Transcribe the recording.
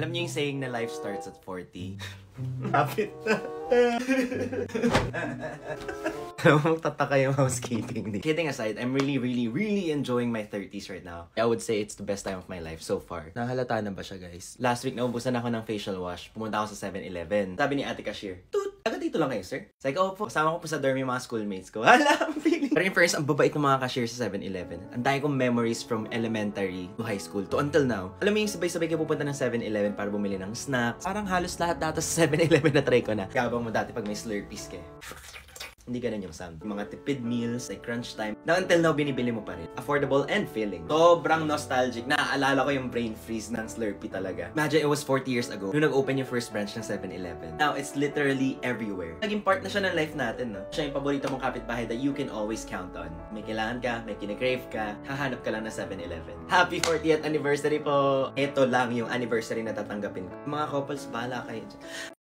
Alam niyo yung saying na life starts at 40? Kapit na. Magtataka yung housekeeping. Kidding aside, I'm really enjoying my 30s right now. I would say it's the best time of my life so far. Nahalata na ba siya, guys? Last week, naubusan ako ng facial wash. Pumunta ako sa 7-Eleven. Sabi ni ate cashier, "Toot, taga dito lang kayo, sir?" Sabi ko, "Opo." Kasama ko po sa dorm yung mga schoolmates ko. Hala, ang feeling. Pero in first, ang babait ng mga cashier sa 7-Eleven. Ang dami kong memories from elementary to high school to until now. Alam mo yung sabay-sabay kayo pupunta ng 7-Eleven para bumili ng snacks. Parang halos lahat data sa 7-Eleven na try ko na. Kaya mo dati pag may Slurpees kayo. Hindi ganun yung sound. Yung mga tipid meals, like crunch time, na until now binibili mo pa rin. Affordable and filling. Sobrang nostalgic. Naaalala ko yung brain freeze ng Slurpee talaga. Imagine it was 40 years ago nung nag-open yung first branch ng 7-Eleven. Now, it's literally everywhere. Naging part na siya ng life natin, no? Siya yung paborito mong kapitbahay that you can always count on. May kailangan ka, may kine-crave ka, hahanap ka lang na 7-Eleven. Happy 40th anniversary po! Ito lang yung anniversary na tatanggapin ko. Mga couples, bahala kayo.